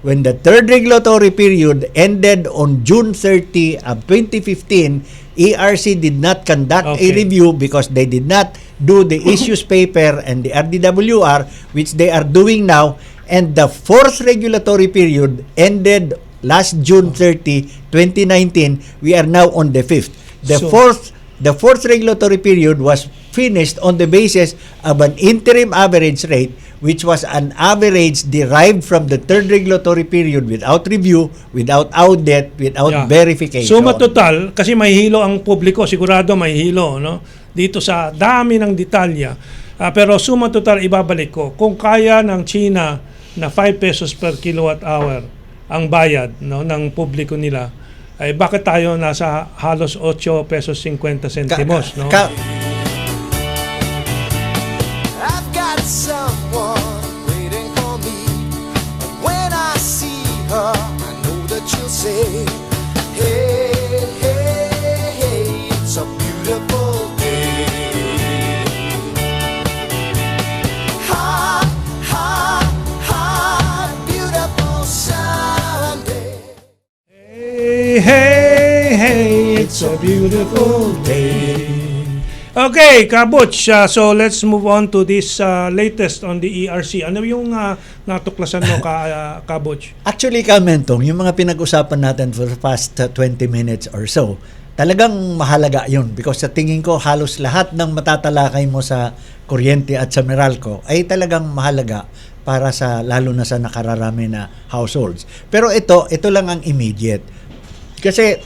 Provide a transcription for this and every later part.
when the third regulatory period ended on June 30 of 2015, ERC did not conduct a review because they did not do the issues paper and the RDWR, which they are doing now. And the fourth regulatory period ended last June 30, 2019. We are now on the fifth. The fourth regulatory period was finished on the basis of an interim average rate, which was an average derived from the third regulatory period without review, without audit, without verification. Suma total, kasi mahihilo ang publiko, sigurado mahihilo, no? Dito sa dami ng detalya. Pero suma total, ibabalik ko, kung kaya ng China na 5 pesos per kilowatt hour ang bayad, no, ng publiko nila, ay bakit tayo nasa halos 8 pesos 50 centimos, no? I've got someone waiting for me. When I see her, I know that she'll say, hey, hey, hey, it's a beautiful day. Hot, hot, hot, beautiful Sunday. Hey, hey, hey, it's a beautiful day. Okay, Kabutch, so let's move on to this latest on the ERC. Ano yung natuklasan mo, Kabutch? Actually, Kamentong, yung mga pinag-usapan natin for the past 20 minutes or so, talagang mahalaga yun because sa tingin ko halos lahat ng matatalakay mo sa kuryente at sa Meralco ay talagang mahalaga para sa lalo na sa nakararami na households. Pero ito lang ang immediate. Kasi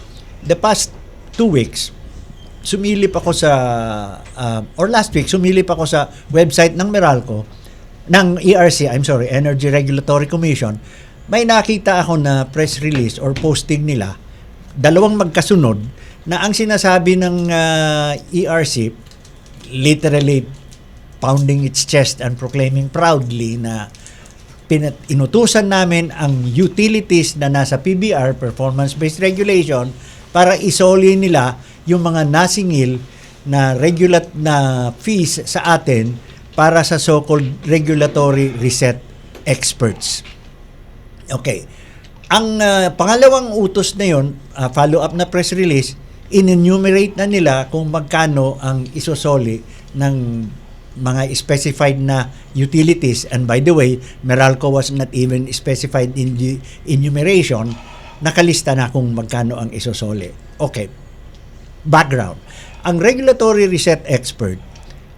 the past 2 weeks, sumilip ako sa or last week sumilip ako sa website ng Meralco ng ERC, Energy Regulatory Commission. May nakita ako na press release or posting nila, dalawang magkasunod, na ang sinasabi ng ERC, literally pounding its chest and proclaiming proudly na inutusan namin ang utilities na nasa PBR, Performance-Based Regulation, para isoli nila yung mga nasingil na fees sa atin para sa so-called regulatory reset experts. Okay. Ang pangalawang utos na yun, follow-up na press release, in-enumerate na nila kung magkano ang isosoli ng mga specified na utilities. And by the way, Meralco was not even specified in the enumeration. Nakalista na kung magkano ang isosoli. Okay. Background. Ang regulatory reset expert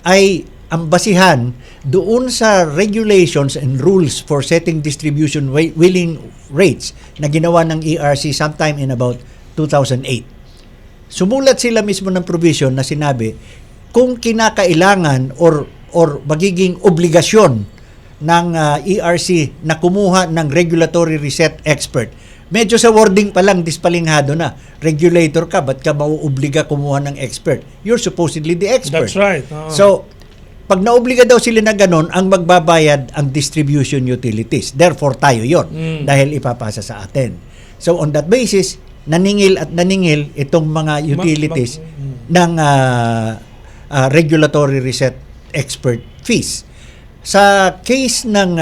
ay ang basihan doon sa regulations and rules for setting distribution wheeling rates na ginawa ng ERC sometime in about 2008. Sumulat sila mismo ng provision na sinabi kung kinakailangan or magiging obligasyon ng ERC na kumuha ng regulatory reset expert. Medyo sa wording pa lang, dispalinghado na. Regulator ka, ba't ka mauobliga kumuha ng expert? You're supposedly the expert. That's right. So, pag naobliga daw sila na ganon, ang magbabayad ang distribution utilities. Therefore, tayo yon dahil ipapasa sa atin. So, on that basis, naningil itong mga utilities ng regulatory reset expert fees. Sa case ng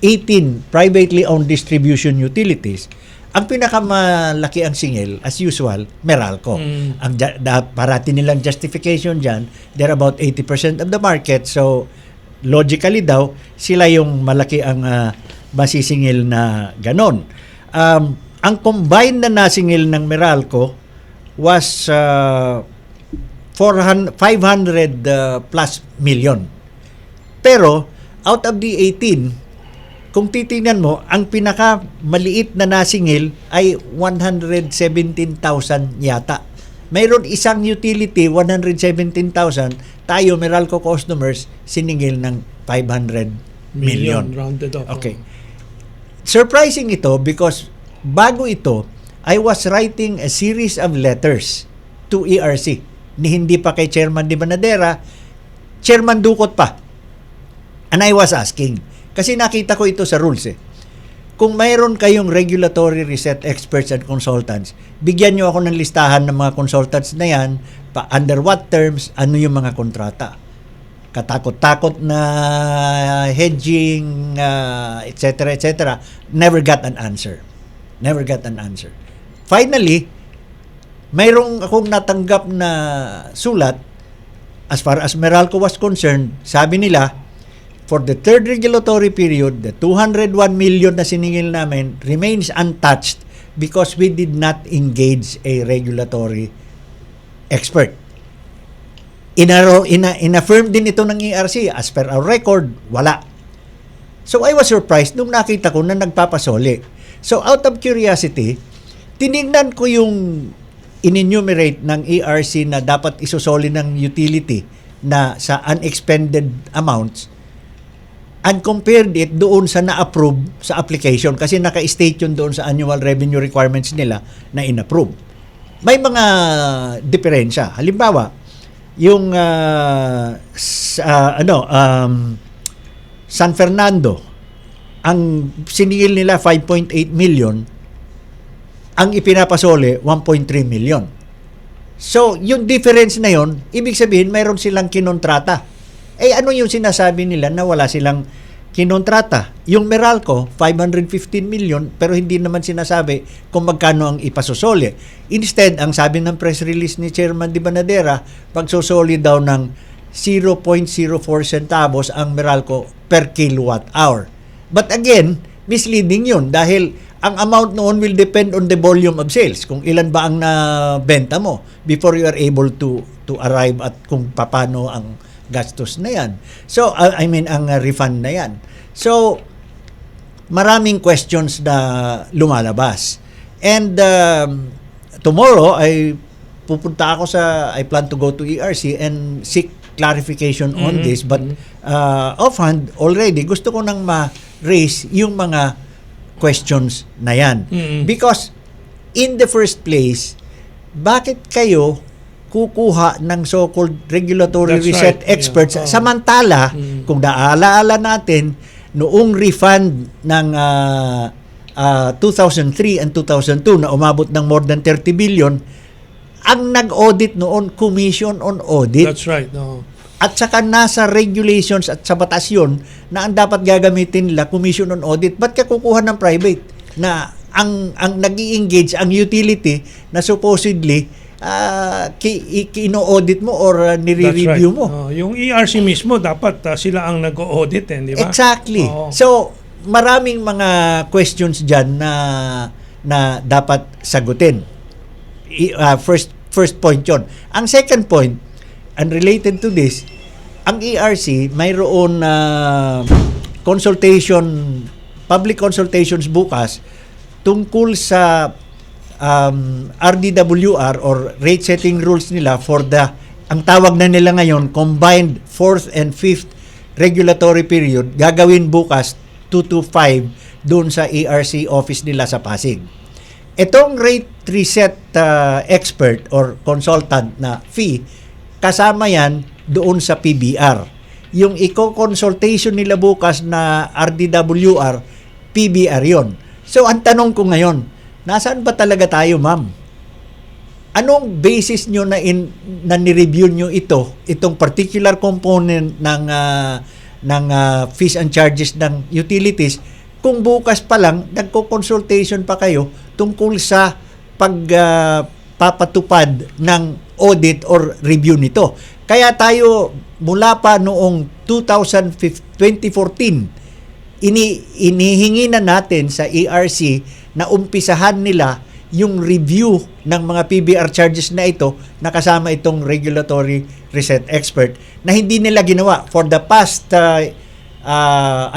18 privately owned distribution utilities, ang pinakamalaki ang singil, as usual, Meralco. Ang parati nilang justification dyan, they're about 80% of the market. So, logically daw, sila yung malaki ang masisingil na ganon. Ang combined na nasingil ng Meralco was 500 plus million. Pero, out of the 18, kung titingnan mo, ang pinakamaliit na nasingil ay 117,000 yata. Mayroon isang utility, 117,000. Tayo, Meralco customers, siningil ng 500 million. Rounded off. Okay. Surprising ito because bago ito, I was writing a series of letters to ERC. Ni hindi pa kay Chairman Di Banadera, Chairman Ducot pa. And I was asking, kasi nakita ko ito sa rules Kung mayroon kayong regulatory reset experts and consultants, bigyan nyo ako ng listahan ng mga consultants na yan, under what terms, ano yung mga kontrata. katakot-takot na hedging, etc., never got an answer. Finally, mayroong akong natanggap na sulat. As far as Meralco was concerned, sabi nila, for the third regulatory period, the 201 million na siningil namin remains untouched because we did not engage a regulatory expert. Inaffirm din ito ng ERC. As per our record, wala. So I was surprised nung nakita ko na nagpapasoli. So out of curiosity, tinignan ko yung in-enumerate ng ERC na dapat isusoli ng utility na sa unexpended amounts and compared it doon sa na-approve sa application kasi naka-state yun doon sa annual revenue requirements nila na in-approve. May mga diferensya. Halimbawa, yung San Fernando, ang siningil nila 5.8 million, ang ipinapasole 1.3 million. So, yung difference na yon, ibig sabihin mayroon silang kinontrata. Ano yung sinasabi nila na wala silang kinontrata? Yung Meralco, 515 million, pero hindi naman sinasabi kung magkano ang ipasosole. Instead, ang sabi ng press release ni Chairman Di Banadera, pagsusoli daw ng 0.04 centavos ang Meralco per kilowatt hour. But again, misleading yun dahil ang amount noon will depend on the volume of sales. Kung ilan ba ang nabenta mo before you are able to arrive at kung paano ang gastos na yan. So, ang refund na yan. So, maraming questions na lumalabas. And tomorrow, I plan to go to ERC and seek clarification on this. But offhand, already, gusto ko nang ma-raise yung mga questions na yan. Because in the first place, bakit kayo kukuha ng so-called regulatory reset experts samantala kung naalaala natin noong refund ng 2003 and 2002 na umabot ng more than 30 billion, ang nag-audit noon Commission on Audit. That's right. At saka nasa regulations at sa batas yun na ang dapat gagamitin nila Commission on Audit. Ba't ka kukuha ng private na ang nag-i-engage ang utility na supposedly kino-audit mo or nire-review mo? Yung ERC mismo dapat sila ang nag-audit, di ba? Exactly. So maraming mga questions dyan na dapat sagutin. First point yon. Ang second point, unrelated to this, ang ERC mayroon public consultations bukas tungkol sa RDWR or rate setting rules nila for ang tawag na nila ngayon, combined 4th and 5th regulatory period, gagawin bukas 2 to 5 doon sa ERC office nila sa Pasig. Itong rate reset expert or consultant na fee, kasama yan doon sa PBR. Yung i-consultation nila bukas na RDWR, PBR yon. So, ang tanong ko ngayon, nasaan ba talaga tayo, ma'am? Anong basis nyo na nireview nyo itong particular component ng fees and charges ng utilities, kung bukas pa lang, nagko-consultation pa kayo tungkol sa pagpapatupad ng audit or review nito. Kaya tayo mula pa noong 2014, inihingi na natin sa ERC na umpisahan nila yung review ng mga PBR charges na ito na kasama itong regulatory reset expert na hindi nila ginawa for the past 2019,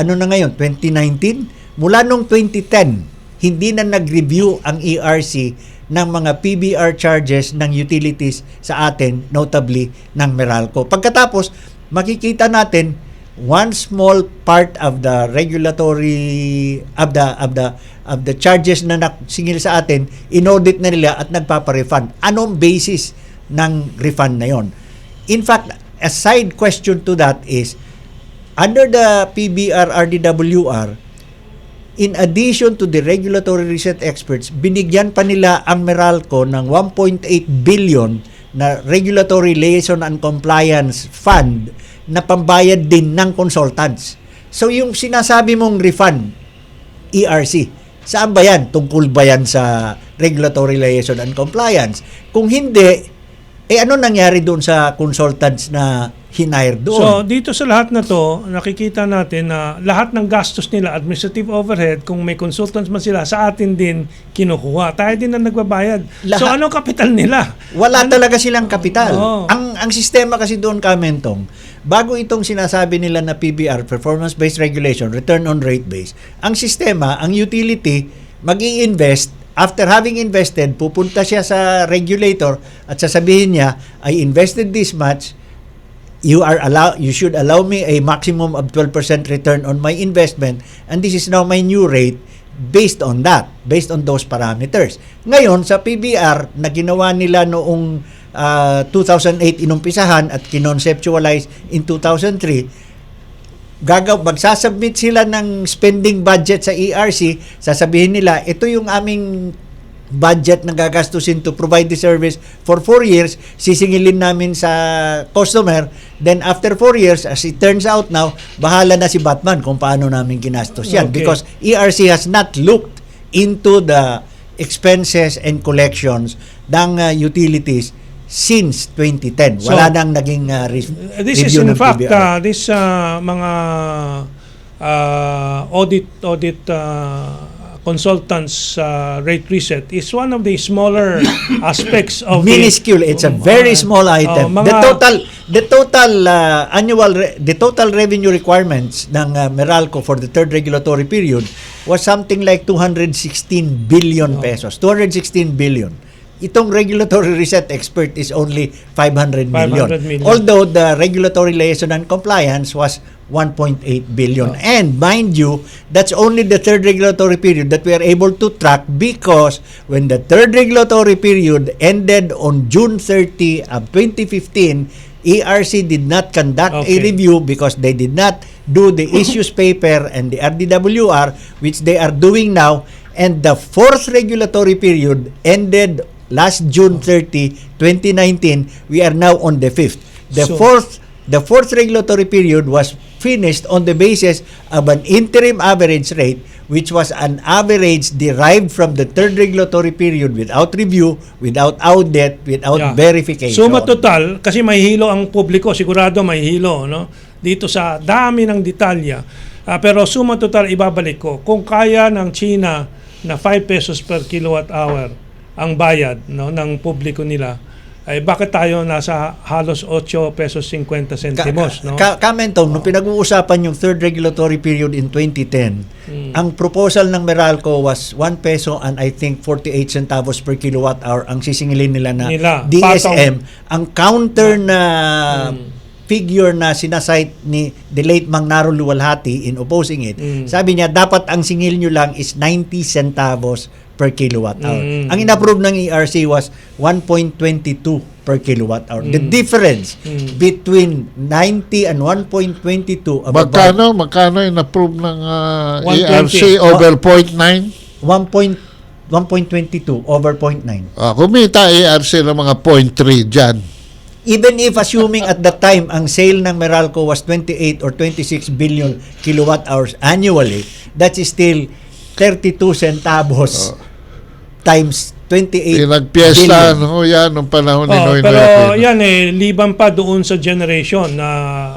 mula noong 2010 hindi na nag-review ang ERC ng mga PBR charges ng utilities sa atin, notably ng Meralco. Pagkatapos, makikita natin one small part of the regulatory of the charges na singil sa atin, inaudit na nila at nagpapa-refund. Anong basis ng refund na yon? In fact, a side question to that is, under the PBR RDWR, in addition to the regulatory reset experts, binigyan pa nila ang Meralco ng 1.8 billion na regulatory liaison and compliance fund na pambayad din ng consultants. So yung sinasabi mong refund, ERC, saan ba yan? Tungkol ba yan sa regulatory liaison and compliance? Kung hindi, ano nangyari doon sa consultants na hinire doon? So, dito sa lahat na to, nakikita natin na lahat ng gastos nila, administrative overhead, kung may consultants man sila, sa atin din kinukuha. Tayo din ang nagbabayad. So, anong kapital nila? Wala talaga silang kapital. Oo. Ang sistema kasi doon, Kamentong, bago itong sinasabi nila na PBR, Performance-Based Regulation, Return on Rate Base, ang sistema, ang utility, mag-i-invest. After having invested, pupunta siya sa regulator at sasabihin niya, I invested this much, you should allow me a maximum of 12% return on my investment, and this is now my new rate based on that, based on those parameters. Ngayon, sa PBR na ginawa nila noong 2008 inumpisahan at kinonceptualize in 2003, magsasubmit sila ng spending budget sa ERC, sasabihin nila, ito yung aming budget na gagastusin to provide the service for 4 years, sisingilin namin sa customer, then after 4 years, as it turns out now, bahala na si Batman kung paano namin ginastos yan. Okay. Because ERC has not looked into the expenses and collections ng utilities since 2010. Wala nang naging This is review in ng fact, PBR. this mga audit consultants rate reset is one of the smaller aspects of minuscule. It's a very small item. The total revenue requirements ng Meralco for the third regulatory period was something like 216 billion pesos. 216 billion. Itong regulatory reset expert is only 500 million. Although the regulatory liaison and compliance was 1.8 billion. And mind you, that's only the third regulatory period that we are able to track, because when the third regulatory period ended on June 30 of 2015, ERC did not conduct a review because they did not do the issues paper and the RDWR, which they are doing now. And the fourth regulatory period ended last June 30, 2019. We are now on the fifth. The fourth regulatory period was finished on the basis of an interim average rate, which was an average derived from the third regulatory period without review, without audit, without verification. Suma total, kasi mahihilo ang publiko, sigurado mahihilo, no? Dito sa dami ng detalya. Pero suma total, ibabalik ko, kung kaya ng China na 5 pesos per kilowatt hour ang bayad, no, ng publiko nila, ay bakit tayo nasa halos 8 pesos 50 centimos, no? Kamentong, nung pinag-uusapan yung third regulatory period in 2010, ang proposal ng Meralco was 1 peso and I think 48 centavos per kilowatt hour ang sisingilin nila na DSM. Ang counter na figure na sinasite ni the late Mang Naro Luwalhati in opposing it, sabi niya, dapat ang singil nyo lang is 90 centavos per kilowatt hour. Ang inapprove ng ERC was 1.22 per kilowatt hour. The difference between 90 and 1.22 magkano inapprove ng ERC over 0.9? 1.22 over 0.9. Kumita ERC ng mga 0.3 dyan. Even if assuming at that time ang sale ng Meralco was 28 or 26 billion kilowatt hours annually, that is still 32 centavos times 28 Pinagpiesta, billion. no? Yan, nung panahon ni Noy Pero Aquino. yan liban pa doon sa generation na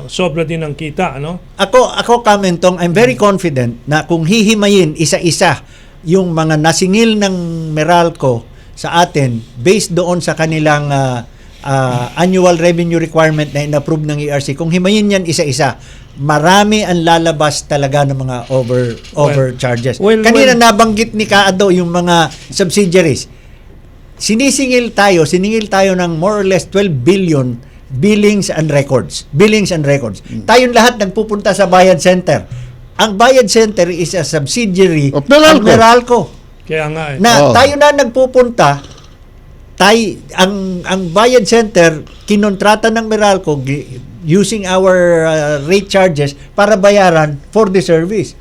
sobra din ang kita, no? Ako Kamentong, I'm very confident na kung hihimayin isa-isa yung mga nasingil ng Meralco sa atin based doon sa kanilang annual revenue requirement na inapprove ng ERC, kung himayin yan isa-isa, marami ang lalabas talaga ng mga overcharges. Kanina nabanggit ni Kaado yung mga subsidiaries. Siningil tayo ng more or less 12 billion billings and records. Tayong lahat nagpupunta sa Bayad Center. Ang Bayad Center is a subsidiary of Meralco. Kaya nga tayo na nagpupunta, ang Bayad Center kinontrata ng Meralco using our rate charges para bayaran for the service.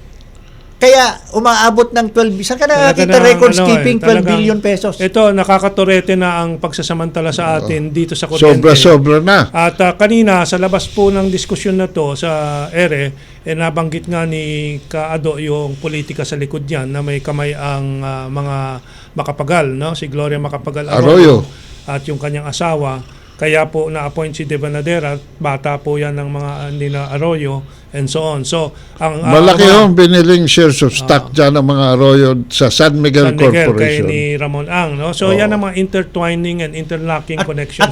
Kaya umaabot ng 12, saan ka nakakita records keeping 12 billion pesos? Ito, nakakaturete na ang pagsasamantala sa atin dito sa kuryente. Sobra-sobra na. At kanina, sa labas po ng diskusyon na to sa ere, nabanggit nga ni Kaado yung politika sa likod yan na may kamay ang mga Macapagal, no? Si Gloria Macapagal Arroyo at yung kanyang asawa. Kaya po na-appoint si De Banadera, bata po yan ng mga nila Arroyo, and so on. So, ang malaki yung biniling shares of stock dyan ng mga Arroyo sa San Miguel Corporation. Kay ni Ramon Ang. No? So, yan ang mga intertwining and interlocking connections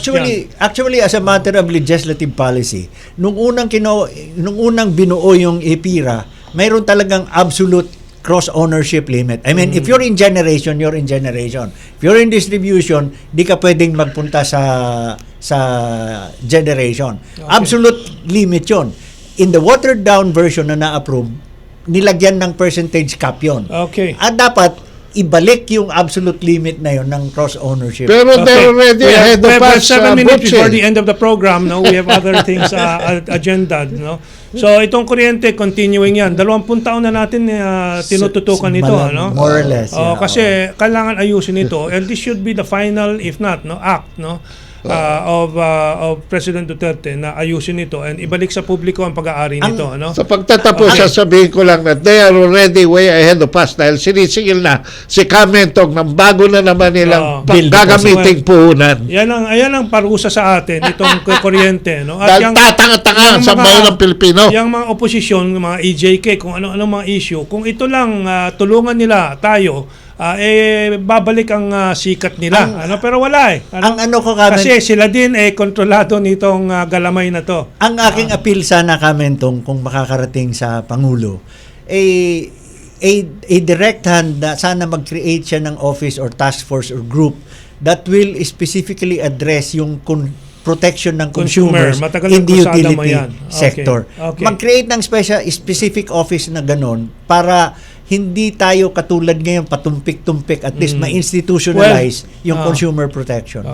Actually, as a matter of legislative policy, nung unang binuo yung EPIRA, mayroon talagang absolute cross-ownership limit. I mean, if you're in generation, you're in generation. If you're in distribution, di ka pwedeng magpunta sa generation. Okay. Absolute limit yon. In the watered-down version na na-approve, nilagyan ng percentage cap yun. Okay. At dapat, ibalik yung absolute limit na yun ng cross-ownership. Pero they're already ahead of us. 7 minutes before the end of the program, no? We have other things agenda, no? So itong kuryente, continuing yan. 20 taon na natin tinututukan ito, no? More or less. Kasi kailangan ayusin ito, and this should be the final, if not, no, act, no? Of President Duterte na ayusin ito and ibalik sa publiko ang pag-aari nito. Ano? Sa pagtatapos, sasabihin ko lang na they are already way ahead of us dahil sinisingil na si Kamentong ng bago na naman nilang gagamiting puhunan. Ayan ang parusa sa atin, itong kuryente. No? Dahil tatanga-tanga sa bayan ng Pilipino. Yung mga oposisyon, mga EJK, kung ano-ano mga issue, kung ito lang tulungan nila tayo, babalik ang sikat nila. Pero wala eh. Kasi sila din kontrolado nitong galamay na to. Ang aking appeal sana, Kamentong, kung makakarating sa Pangulo, a direct hand na sana mag-create siya ng office or task force or group that will specifically address yung protection ng consumers in the utility sector. Okay. Mag-create ng specific office na ganon para hindi tayo katulad ngayon patumpik-tumpik, at least ma-institutionalize yung consumer protection.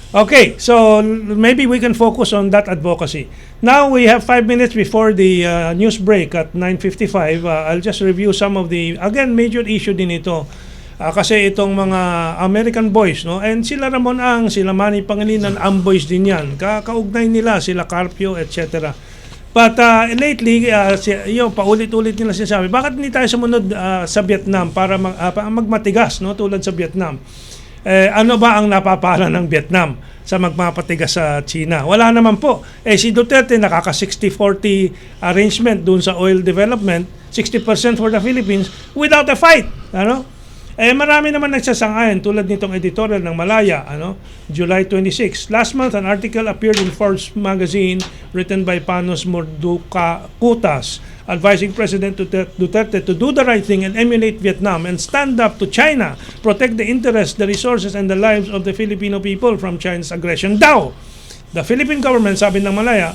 Okay, so maybe we can focus on that advocacy. Now we have 5 minutes before the news break at 9:55. I'll just review some of the, again, major issue din ito. Kasi itong mga American boys, no? And sila Ramon Ang, sila Manny Pangilinan, boys din yan. Kaugnay nila, sila Carpio, etc. But lately, paulit-ulit nila sinasabi, bakit hindi tayo sumunod sa Vietnam para magmatigas, no? Tulad sa Vietnam. Ano ba ang napapala ng Vietnam sa magmapatigas sa China? Wala naman po. Si Duterte nakaka 60-40 arrangement dun sa oil development, 60% for the Philippines without a fight. Marami naman nagsasangayon tulad nitong editorial ng Malaya, July 26. Last month, an article appeared in Forbes magazine written by Panos Mordukautas advising President Duterte to do the right thing and emulate Vietnam and stand up to China, protect the interests, the resources, and the lives of the Filipino people from China's aggression. Daw, the Philippine government, sabi ng Malaya,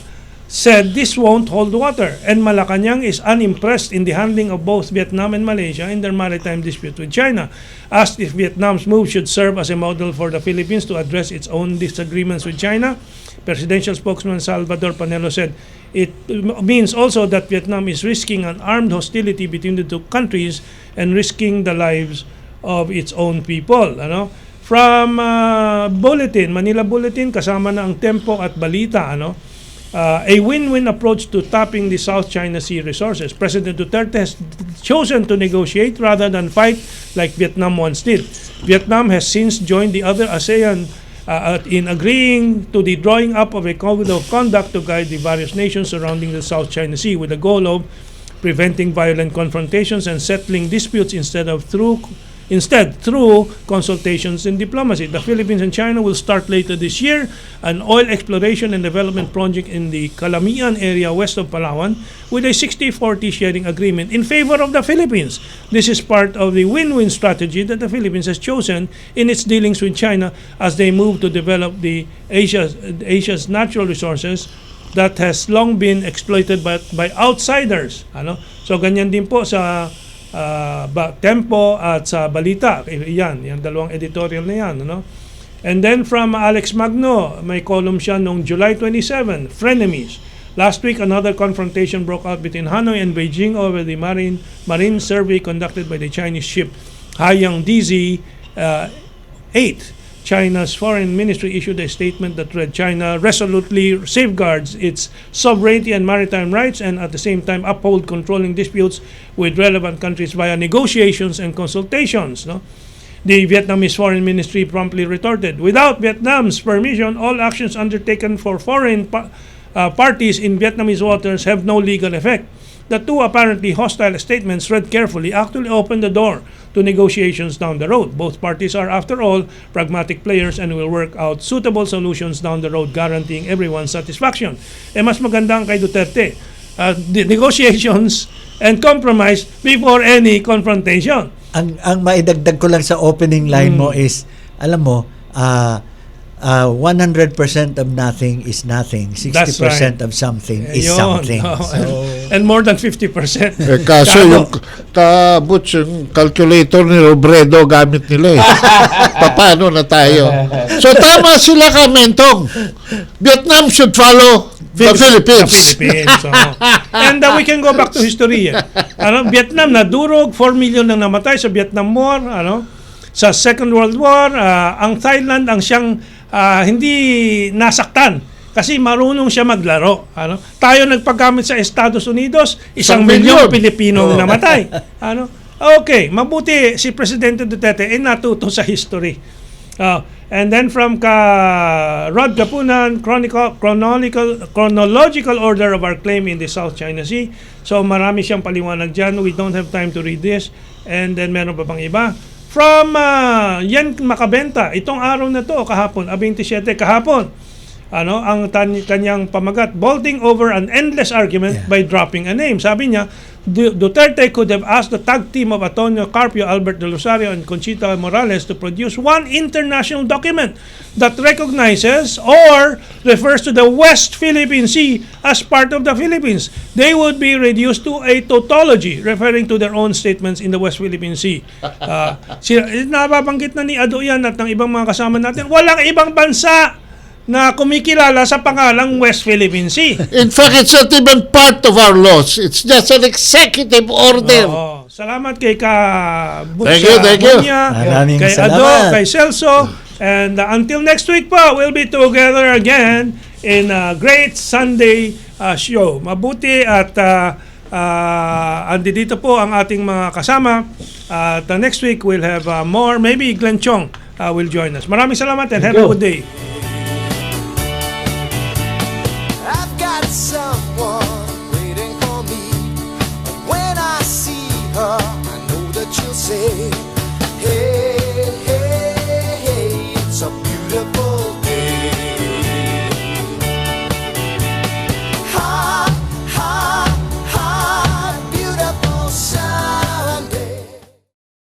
said this won't hold water, and Malacanang is unimpressed in the handling of both Vietnam and Malaysia in their maritime dispute with China. Asked if Vietnam's move should serve as a model for the Philippines to address its own disagreements with China, presidential spokesman Salvador Panelo said it means also that Vietnam is risking an armed hostility between the two countries and risking the lives of its own people. From Manila Bulletin, kasama na ang Tempo at Balita, a win-win approach to tapping the South China Sea resources. President Duterte has chosen to negotiate rather than fight like Vietnam once did. Vietnam has since joined the other ASEAN in agreeing to the drawing up of a code of conduct to guide the various nations surrounding the South China Sea with the goal of preventing violent confrontations and settling disputes Instead, through consultations and diplomacy. The Philippines and China will start later this year an oil exploration and development project in the Calamian area west of Palawan with a 60-40 sharing agreement in favor of the Philippines. This is part of the win-win strategy that the Philippines has chosen in its dealings with China as they move to develop Asia's natural resources that has long been exploited by outsiders. So ganyan din po sa Tempo at sa Balita. Yan dalawang editorial na yan. And then from Alex Magno, may column siya noong July 27, Frenemies. Last week, another confrontation broke out between Hanoi and Beijing over the marine survey conducted by the Chinese ship Haiyang DZ-8. China's foreign ministry issued a statement that read, China resolutely safeguards its sovereignty and maritime rights and at the same time uphold controlling disputes with relevant countries via negotiations and consultations. No? The Vietnamese foreign ministry promptly retorted, without Vietnam's permission, all actions undertaken for foreign parties in Vietnamese waters have no legal effect. The two apparently hostile statements, read carefully, actually opened the door to negotiations down the road. Both parties are, after all, pragmatic players and will work out suitable solutions down the road, guaranteeing everyone's satisfaction. Mas maganda ang kay Duterte. The negotiations and compromise before any confrontation. Ang maidagdag ko lang sa opening line mo is, alam mo, 100% of nothing is nothing. 60% of something is something. And more than 50%. Kaso yung calculator ni Robredo gamit nila eh. Paano na tayo? So tama sila, Kamentong. Vietnam should follow the Philippines. And we can go back to history. Vietnam nadurog, 4 million nang namatay sa Vietnam War. Sa Second World War, ang Thailand ang siyang hindi nasaktan kasi marunong siya maglaro. Tayo nagpaggamit sa Estados Unidos, 1 milyong Pilipinong namatay. Okay, mabuti si Presidente Duterte natuto sa history. And then from Rod Kapunan, chronological order of our claim in the South China Sea. So marami siyang paliwanag dyan. We don't have time to read this. And then meron pa bang iba? From Yan Makabenta, itong araw na to, kahapon, 27 kahapon, ang kanyang pamagat, bolting over an endless argument by dropping a name. Sabi niya, Duterte could have asked the tag team of Antonio Carpio, Albert De Rosario, and Conchita Morales to produce one international document that recognizes or refers to the West Philippine Sea as part of the Philippines. They would be reduced to a tautology, referring to their own statements in the West Philippine Sea. Nababanggit na ni Ado yan at ng ibang mga kasama natin, walang ibang bansa na kumikilala sa pangalang West Philippine Sea. In fact, it's not even part of our laws. It's just an executive order. Salamat kay Thank you. Kay Ado, kay Celso. And until next week pa, we'll be together again in a great Sunday show. Mabuti at andito po ang ating mga kasama. At next week, we'll have more. Maybe Glenn Chong will join us. Maraming salamat and have a good day. Someone waiting for me. When I see her, I know that she'll say, hey, hey, hey, it's a beautiful